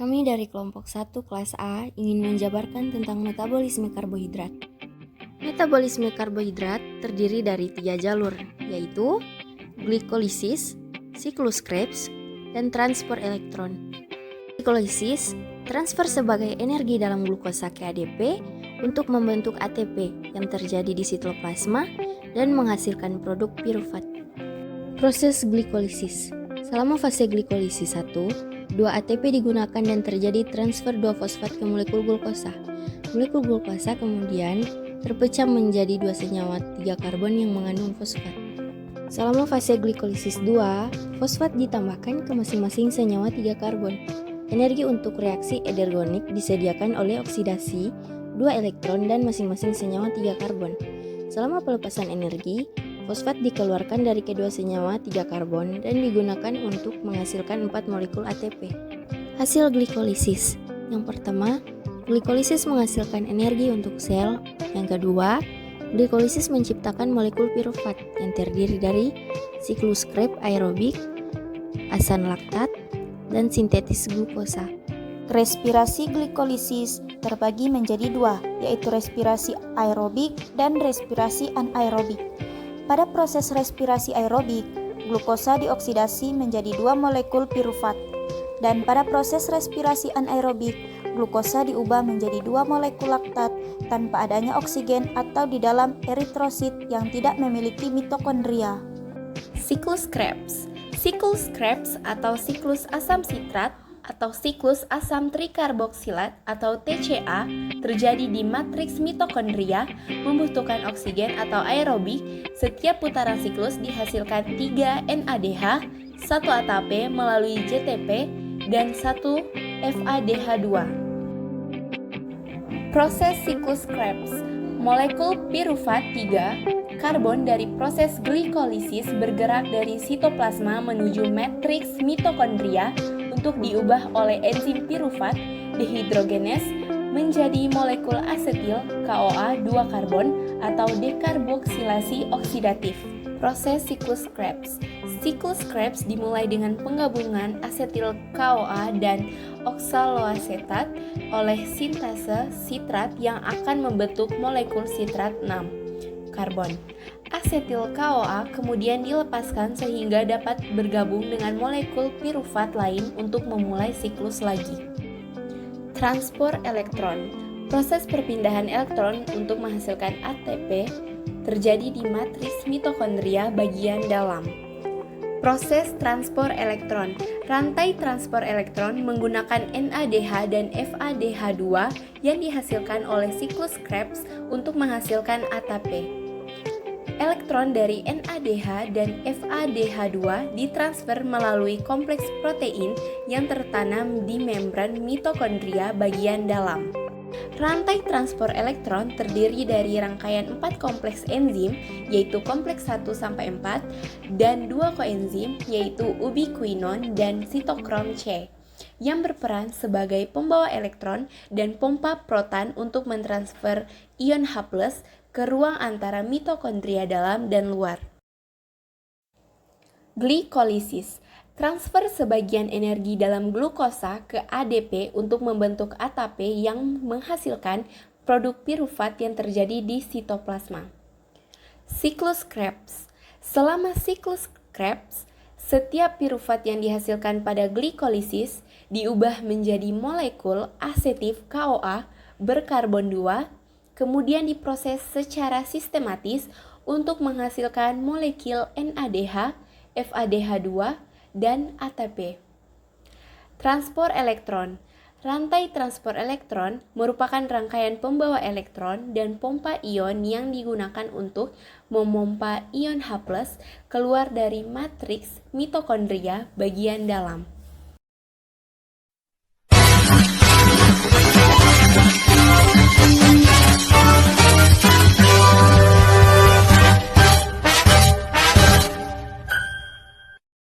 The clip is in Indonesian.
Kami dari kelompok 1 kelas A ingin menjabarkan tentang metabolisme karbohidrat. Metabolisme karbohidrat terdiri dari 3 jalur, yaitu glikolisis, siklus Krebs, dan transport elektron. Glikolisis transfer sebagai energi dalam glukosa ke ADP untuk membentuk ATP yang terjadi di sitoplasma dan menghasilkan produk pirufat. Proses glikolisis. Selama fase glikolisis 1, 2 ATP digunakan dan terjadi transfer 2 fosfat ke molekul glukosa. Molekul glukosa kemudian terpecah menjadi 2 senyawa 3 karbon yang mengandung fosfat. Selama fase glikolisis 2, fosfat ditambahkan ke masing-masing senyawa 3 karbon. Energi untuk reaksi edergonik disediakan oleh oksidasi 2 elektron dan masing-masing senyawa 3 karbon. Selama pelepasan energi, fosfat dikeluarkan dari kedua senyawa 3 karbon dan digunakan untuk menghasilkan 4 molekul ATP. Hasil glikolisis. Yang pertama, glikolisis menghasilkan energi untuk sel. Yang kedua, glikolisis menciptakan molekul pirufat yang terdiri dari siklus Krebs aerobik, asam laktat, dan sintetis glukosa. Respirasi glikolisis terbagi menjadi 2, yaitu respirasi aerobik dan respirasi anaerobik. Pada proses respirasi aerobik, glukosa dioksidasi menjadi 2 molekul pirufat, dan pada proses respirasi anaerobik, glukosa diubah menjadi 2 molekul laktat tanpa adanya oksigen atau di dalam eritrosit yang tidak memiliki mitokondria. Siklus Krebs. Siklus Krebs atau siklus asam sitrat atau siklus asam trikarboksilat atau TCA terjadi di matriks mitokondria, membutuhkan oksigen atau aerobik. Setiap putaran siklus dihasilkan 3 NADH, 1 ATP melalui JTP, dan 1 FADH2. Proses siklus Krebs. Molekul pirufat 3 karbon dari proses glikolisis bergerak dari sitoplasma menuju matriks mitokondria untuk diubah oleh enzim pirufat dehidrogenase menjadi molekul asetil CoA 2 karbon atau dekarboksilasi oksidatif. Proses siklus Krebs. Siklus Krebs dimulai dengan penggabungan asetil CoA dan oksaloasetat oleh sintase sitrat yang akan membentuk molekul sitrat 6 karbon. Asetil CoA kemudian dilepaskan sehingga dapat bergabung dengan molekul pirufat lain untuk memulai siklus lagi. Transport elektron. Proses perpindahan elektron untuk menghasilkan ATP terjadi di matriks mitokondria bagian dalam. Proses transport elektron. Rantai transport elektron menggunakan NADH dan FADH2 yang dihasilkan oleh siklus Krebs untuk menghasilkan ATP. Elektron dari NADH dan FADH2 ditransfer melalui kompleks protein yang tertanam di membran mitokondria bagian dalam. Rantai transport elektron terdiri dari rangkaian 4 kompleks enzim, yaitu kompleks 1-4, dan 2 koenzim, yaitu ubiquinon dan sitokrom C, yang berperan sebagai pembawa elektron dan pompa proton untuk mentransfer ion H+ ke ruang antara mitokondria dalam dan luar. Glikolisis. Transfer sebagian energi dalam glukosa ke ADP untuk membentuk ATP yang menghasilkan produk pirufat yang terjadi di sitoplasma. Siklus Krebs. Selama siklus Krebs, setiap pirufat yang dihasilkan pada glikolisis diubah menjadi molekul asetif CoA berkarbon 2, kemudian diproses secara sistematis untuk menghasilkan molekul NADH, FADH2, dan ATP. Transport elektron. Rantai transport elektron merupakan rangkaian pembawa elektron dan pompa ion yang digunakan untuk memompa ion H+ keluar dari matriks mitokondria bagian dalam.